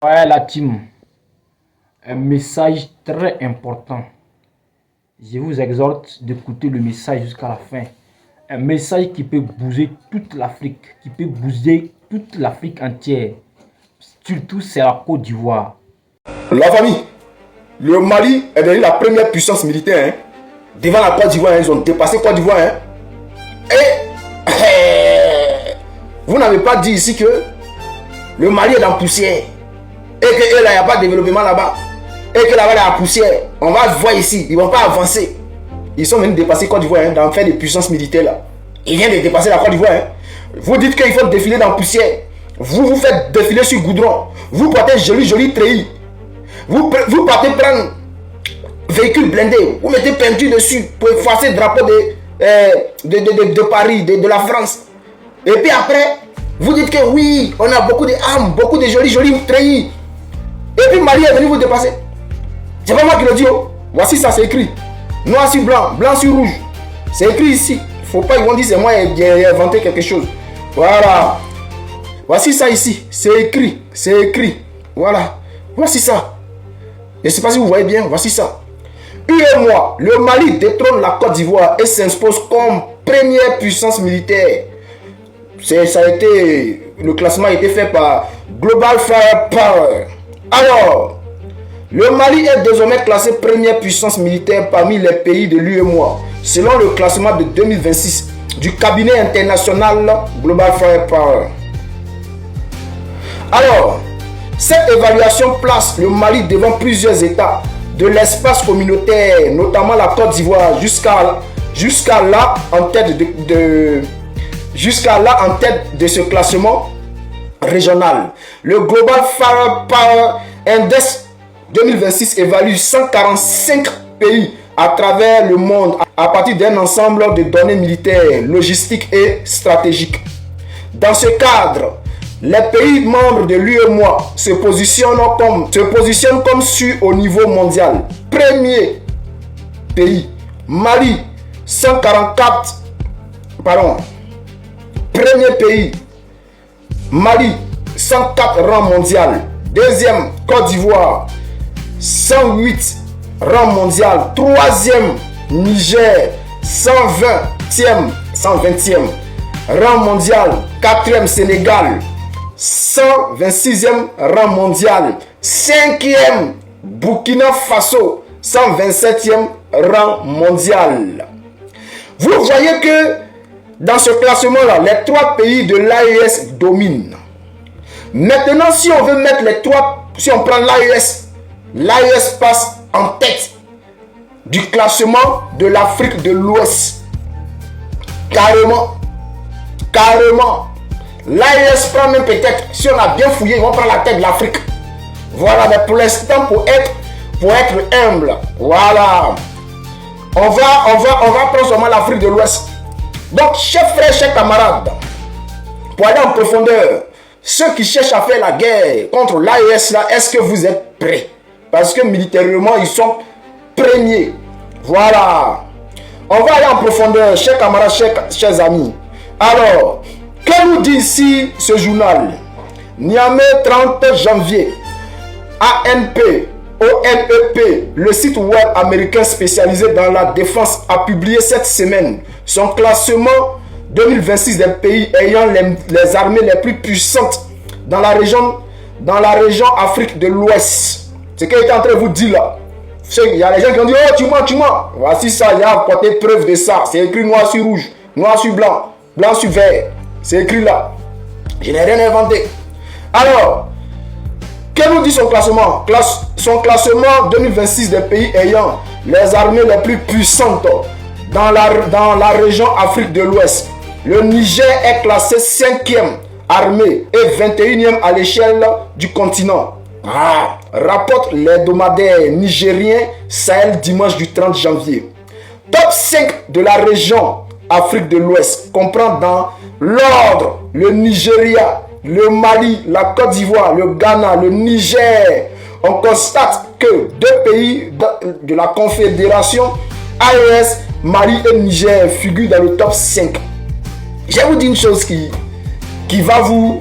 Ouais, la team, un message très important. Je vous exhorte d'écouter le message jusqu'à la fin. Un message qui peut bouger toute l'Afrique, qui peut bouger toute l'Afrique entière. Surtout, c'est la Côte d'Ivoire. La famille, le Mali est devenu la première puissance militaire. Hein. Devant la Côte d'Ivoire, ils ont dépassé Côte d'Ivoire. Hein. Et vous n'avez pas dit ici que le Mali est dans la poussière. Et que là, il n'y a pas de développement là-bas. Et que là-bas, il y a la poussière. On va voir ici. Ils ne vont pas avancer. Ils sont venus dépasser Côte d'Ivoire, hein, dans faire des puissances militaires là. Ils viennent de dépasser la Côte d'Ivoire. Hein. Vous dites qu'il faut défiler dans la poussière. Vous vous faites défiler sur goudron. Vous portez joli treillis. Vous partez prendre véhicule blindé. Vous mettez peinture dessus pour effacer le drapeau de Paris, de la France. Et puis après, vous dites que oui, on a beaucoup d'armes, beaucoup de jolis treillis. Et puis Mali est venu vous dépasser. C'est pas moi qui le dis. Oh. Voici ça, c'est écrit. Noir sur blanc, blanc sur rouge. C'est écrit ici. Faut pas ils vont dire c'est moi qui ai inventé quelque chose. Voilà. Voici ça ici. C'est écrit. C'est écrit. Voilà. Voici ça. Je ne sais pas si vous voyez bien. Voici ça. UEMOA, le Mali détrône la Côte d'Ivoire et s'impose comme première puissance militaire. Le classement a été fait par Global Firepower. Alors, le Mali est désormais classé première puissance militaire parmi les pays de l'UEMOA, selon le classement de 2026 du cabinet international Global Firepower. Alors, cette évaluation place le Mali devant plusieurs États de l'espace communautaire, notamment la Côte d'Ivoire, jusqu'à là en tête de ce classement régional. Le Global Firepower Index 2026 évalue 145 pays à travers le monde à partir d'un ensemble de données militaires, logistiques et stratégiques. Dans ce cadre, les pays membres de l'UEMOA se positionnent comme sur au niveau mondial. Premier pays, Mali, 144. Premier pays, Mali, 104 rang mondial. Deuxième, Côte d'Ivoire, 108 rang mondial. Troisième, Niger, 120e rang mondial. Quatrième, Sénégal, 126e rang mondial. Cinquième, Burkina Faso, 127e rang mondial. Vous voyez que dans ce classement-là, les trois pays de l'AES dominent. Maintenant, si on veut mettre si on prend l'AES passe en tête du classement de l'Afrique de l'Ouest. Carrément. L'AES prend même peut-être, si on a bien fouillé, ils vont prendre la tête de l'Afrique. Voilà, mais pour l'instant, pour être humble, voilà. On va prendre seulement l'Afrique de l'Ouest. Donc, chers frères, chers camarades, pour aller en profondeur, ceux qui cherchent à faire la guerre contre l'AES, là, est-ce que vous êtes prêts? Parce que militairement, ils sont premiers. Voilà. On va aller en profondeur, chers camarades, chers amis. Alors, que nous dit ici ce journal? Niamey, 30 janvier. ANP, ONEP, le site web américain spécialisé dans la défense, a publié cette semaine son classement 2026 des pays ayant les armées les plus puissantes dans la région Afrique de l'Ouest. Ce qu'il est en train de vous dire là. Il y a des gens qui ont dit oh tu mens. Voici ça, il y a apporté preuve de ça. C'est écrit noir sur rouge, noir sur blanc, blanc sur vert. C'est écrit là. Je n'ai rien inventé. Alors, que nous dit son classement? Son classement 2026 des pays ayant les armées les plus puissantes dans la région Afrique de l'Ouest. Le Niger est classé 5e armée et 21e à l'échelle du continent. Rapporte l'hebdomadaire nigérien Sahel dimanche du 30 janvier. Top 5 de la région Afrique de l'Ouest comprend dans l'ordre le Nigeria, le Mali, la Côte d'Ivoire, le Ghana, le Niger. On constate que deux pays de la confédération AES, Mali et Niger figurent dans le top 5. Je vais vous dire une chose qui va vous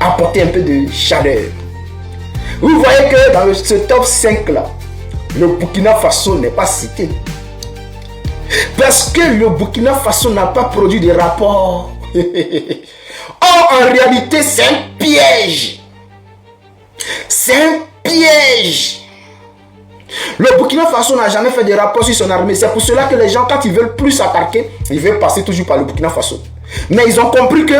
apporter un peu de chaleur. Vous voyez que dans ce top 5 là, le Burkina Faso n'est pas cité. Parce que le Burkina Faso n'a pas produit de rapport. Or, en réalité, c'est un piège. C'est un piège. Le Burkina Faso n'a jamais fait de rapport sur son armée. C'est pour cela que les gens, quand ils veulent plus s'attaquer, ils veulent passer toujours par le Burkina Faso. Mais ils ont compris que,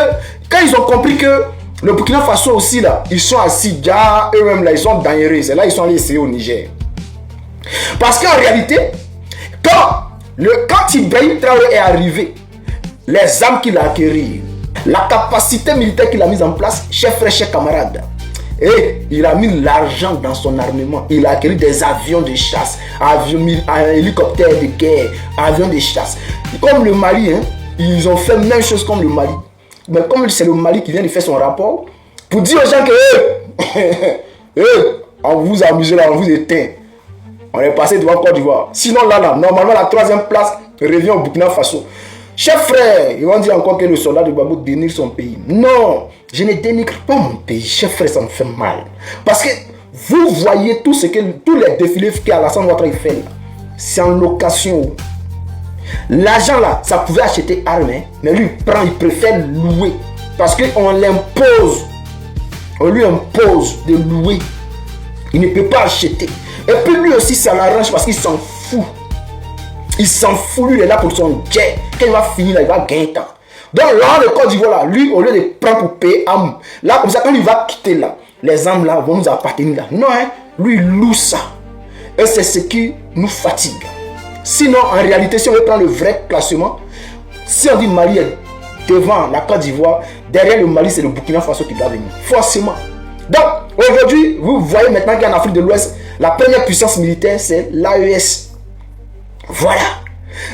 quand ils ont compris que le Burkina Faso aussi, là, ils sont assis, eux-mêmes, là, ils sont dangereux. C'est là ils sont allés essayer au Niger. Parce qu'en réalité, quand Ibrahim Traoré est arrivé, les armes qu'il a acquéries, la capacité militaire qu'il a mise en place, chers frères, chers camarades, et il a mis l'argent dans son armement. Il a acquis des avions de chasse, hélicoptères de guerre, avions de chasse. Comme le Mali, hein, ils ont fait la même chose comme le Mali. Mais comme c'est le Mali qui vient de faire son rapport, pour dire aux gens que on vous amuse là, on vous éteint. On est passé devant Côte d'Ivoire. Sinon là, normalement la troisième place revient au Burkina Faso. Chers frères, ils vont dire encore que le soldat de Gbagbo dénigre son pays. Non, je ne dénigre pas mon pays. Chers frères, ça me fait mal. Parce que vous voyez tous les défilés qu'Alassane Ouattara fait là. C'est en location. L'argent là, ça pouvait acheter armes, hein, mais lui il préfère louer. Parce qu'on l'impose. On lui impose de louer. Il ne peut pas acheter. Et puis lui aussi, ça l'arrange parce qu'il s'en fout. Il s'en fout, lui il est là pour son jet. Quand il va finir là, il va gagner temps. Donc là, le Côte d'Ivoire là, lui, au lieu de prendre pour payer âme, là, comme ça, quand il va quitter là, les âmes là vont nous appartenir là. Non, hein, lui il loue ça. Et c'est ce qui nous fatigue. Sinon, en réalité, si on veut prendre le vrai classement, si on dit Mali est devant la Côte d'Ivoire, derrière le Mali, c'est le Burkina Faso qui doit venir. Forcément. Donc, aujourd'hui, vous voyez maintenant qu'en Afrique de l'Ouest, la première puissance militaire, c'est l'AES. Voilà.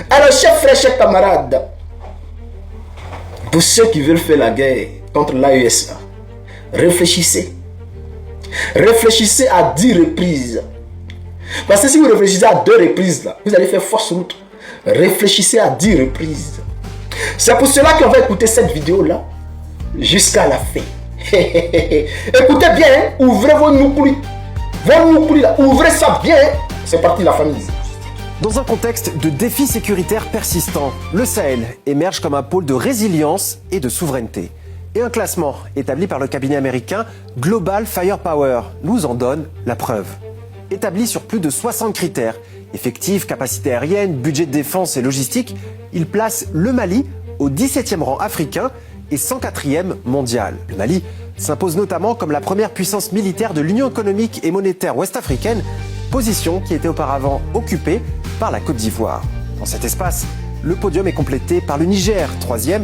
Alors, chers frères, chers camarades, pour ceux qui veulent faire la guerre contre l'AES, réfléchissez. Réfléchissez à 10 reprises. Parce que si vous réfléchissez à 2 reprises, là, vous allez faire fausse route. Réfléchissez à 10 reprises. C'est pour cela qu'on va écouter cette vidéo-là jusqu'à la fin. Écoutez bien, hein? Ouvrez vos noukoulis. Vos noukoulis là, ouvrez ça bien. Hein? C'est parti la famille. Dans un contexte de défis sécuritaires persistants, le Sahel émerge comme un pôle de résilience et de souveraineté. Et un classement établi par le cabinet américain Global Firepower nous en donne la preuve. Établi sur plus de 60 critères, effectifs, capacité aérienne, budget de défense et logistique, il place le Mali au 17e rang africain et 104e mondial. Le Mali s'impose notamment comme la première puissance militaire de l'Union économique et monétaire ouest-africaine, position qui était auparavant occupée par la Côte d'Ivoire. Dans cet espace, le podium est complété par le Niger, 3e,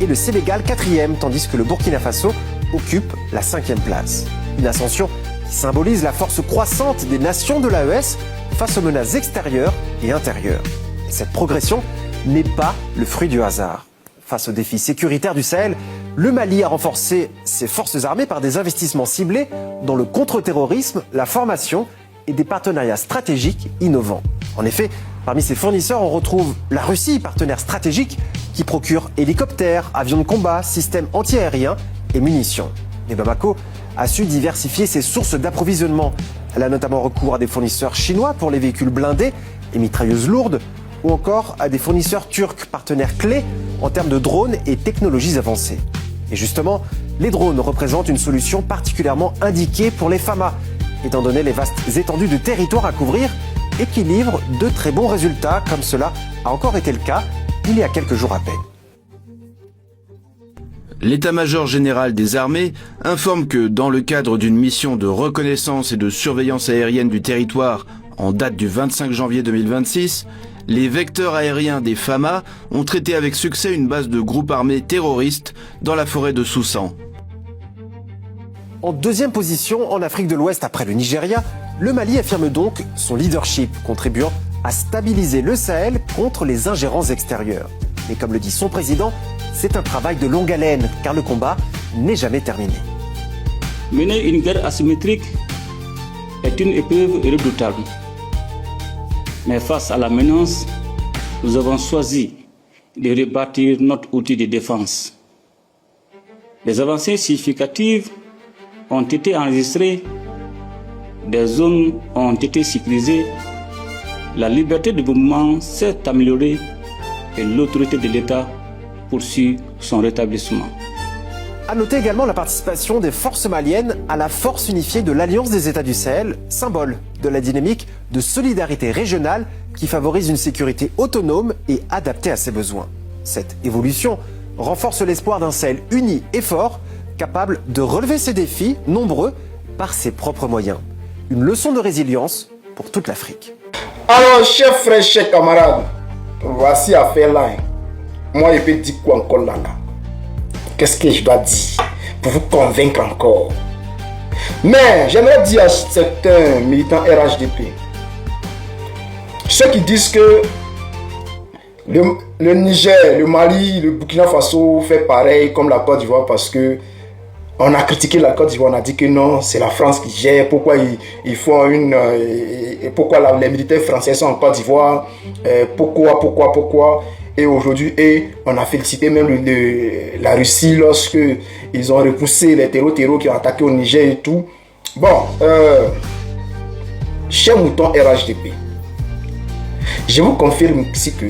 et le Sénégal, 4e, tandis que le Burkina Faso occupe la 5e place. Une ascension qui symbolise la force croissante des nations de l'AES face aux menaces extérieures et intérieures. Et cette progression n'est pas le fruit du hasard. Face aux défis sécuritaires du Sahel, le Mali a renforcé ses forces armées par des investissements ciblés dans le contre-terrorisme, la formation et des partenariats stratégiques innovants. En effet, parmi ses fournisseurs, on retrouve la Russie, partenaire stratégique, qui procure hélicoptères, avions de combat, systèmes antiaériens et munitions. Mais Bamako a su diversifier ses sources d'approvisionnement. Elle a notamment recours à des fournisseurs chinois pour les véhicules blindés et mitrailleuses lourdes, ou encore à des fournisseurs turcs, partenaires clés en termes de drones et technologies avancées. Et justement, les drones représentent une solution particulièrement indiquée pour les FAMA, étant donné les vastes étendues de territoire à couvrir et qui livrent de très bons résultats, comme cela a encore été le cas il y a quelques jours à peine. L'état-major général des armées informe que dans le cadre d'une mission de reconnaissance et de surveillance aérienne du territoire en date du 25 janvier 2026, les vecteurs aériens des FAMA ont traité avec succès une base de groupes armés terroristes dans la forêt de Soussan. En deuxième position, en Afrique de l'Ouest après le Nigeria, le Mali affirme donc son leadership, contribuant à stabiliser le Sahel contre les ingérences extérieures. Mais comme le dit son président, c'est un travail de longue haleine, car le combat n'est jamais terminé. Mener une guerre asymétrique est une épreuve redoutable. Mais face à la menace, nous avons choisi de rebâtir notre outil de défense. Les avancées significatives ont été enregistrées, des zones ont été sécurisées, la liberté de mouvement s'est améliorée et l'autorité de l'État poursuit son rétablissement. À noter également la participation des forces maliennes à la force unifiée de l'Alliance des États du Sahel, symbole de la dynamique de solidarité régionale qui favorise une sécurité autonome et adaptée à ses besoins. Cette évolution renforce l'espoir d'un Sahel uni et fort, capable de relever ses défis, nombreux, par ses propres moyens. Une leçon de résilience pour toute l'Afrique. Alors, chers frères, chers camarades, voici affaire là. Moi, je peux dire quoi encore là? Qu'est-ce que je dois dire pour vous convaincre encore? Mais j'aimerais dire à certains militants RHDP, ceux qui disent que le Niger, le Mali, le Burkina Faso fait pareil comme la Côte d'Ivoire parce que on a critiqué la Côte d'Ivoire, on a dit que non, c'est la France qui gère. Pourquoi ils font pourquoi les militaires français sont en Côte d'Ivoire? Pourquoi? Et aujourd'hui, on a félicité même la Russie lorsque ils ont repoussé les terreaux qui ont attaqué au Niger et tout. Bon, cher mouton RHDP, je vous confirme ici que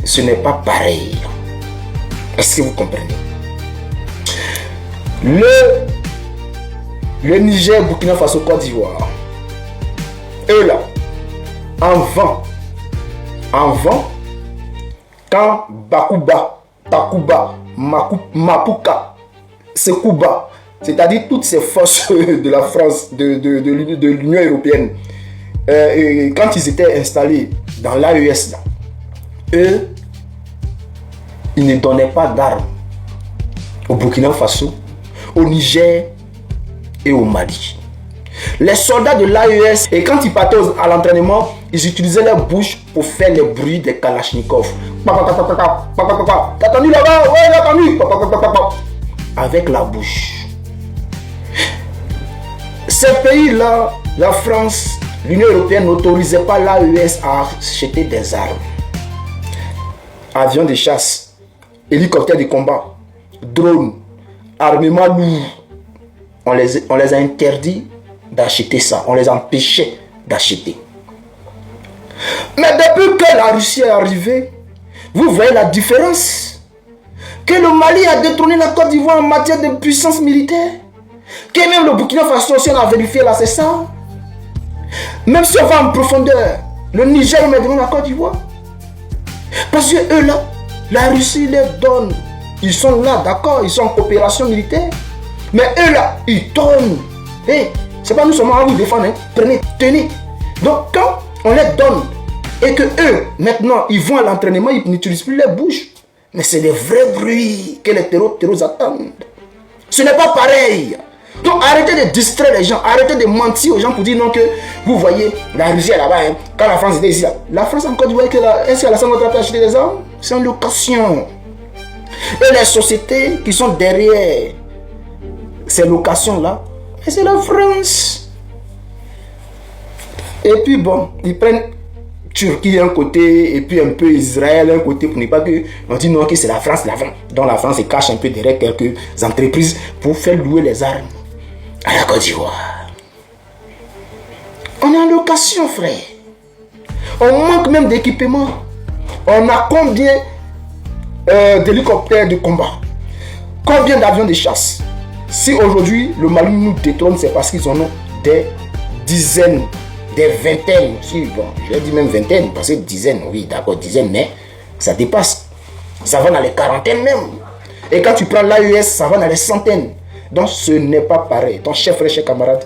ce n'est pas pareil. Est-ce que vous comprenez? Le Niger, Burkina Faso, Côte d'Ivoire, eux là, en vent, quand Bakuba, Takuba, Mapuka, Sekouba, c'est-à-dire toutes ces forces de la France, de l'Union européenne, quand ils étaient installés dans l'AES, eux, ils ne donnaient pas d'armes au Burkina Faso, au Niger et au Mali. Les soldats de l'AES, et quand ils partaient à l'entraînement, ils utilisaient leur bouche pour faire les bruits des Kalachnikov. T'as entendu là-bas? Ouais, j'ai entendu. Avec la bouche. Ces pays-là, la France, l'Union européenne n'autorisait pas l'AES à acheter des armes. Avions de chasse, hélicoptères de combat, drones, armements lourds. On les a interdits d'acheter ça. On les empêchait d'acheter. Mais depuis que la Russie est arrivée, vous voyez la différence. Que le Mali a détrôné la Côte d'Ivoire en matière de puissance militaire. Que même le Burkina Faso, si on a vérifié là, c'est ça. Même si on va en profondeur, le Niger est devant la Côte d'Ivoire. Parce que eux là, la Russie les donne. Ils sont là, d'accord, ils sont en coopération militaire. Mais eux là, ils donnent. Hey, c'est pas nous seulement à vous défendre, hein. Prenez, tenez. Donc quand on les donne et que eux, maintenant, ils vont à l'entraînement, ils n'utilisent plus les bouches. Mais c'est des vrais bruits que les terreaux attendent. Ce n'est pas pareil. Donc arrêtez de distraire les gens, arrêtez de mentir aux gens pour dire non que vous voyez la Russie est là-bas, hein. Quand la France était ici là. La France encore, vous voyez que est-ce qu'elle a sans notre acheter des armes? C'est une location. Et les sociétés qui sont derrière ces locations-là, c'est la France. Et puis bon, ils prennent Turquie d'un côté et puis un peu Israël d'un côté pour ne pas que on dit non que c'est la France, donc la France se cache un peu derrière quelques entreprises pour faire louer les armes à la Côte d'Ivoire. On est en location, frère. On manque même d'équipement. On a combien d'hélicoptères de combat? Combien d'avions de chasse? Si aujourd'hui le Mali nous détrône, c'est parce qu'ils en ont des dizaines, des vingtaines. Si, bon, je vais dire même vingtaines, parce que dizaines, oui, d'accord, dizaines, mais ça dépasse. Ça va dans les quarantaines même. Et quand tu prends l'AES, ça va dans les centaines. Donc ce n'est pas pareil. Donc, chers frères, chers camarades,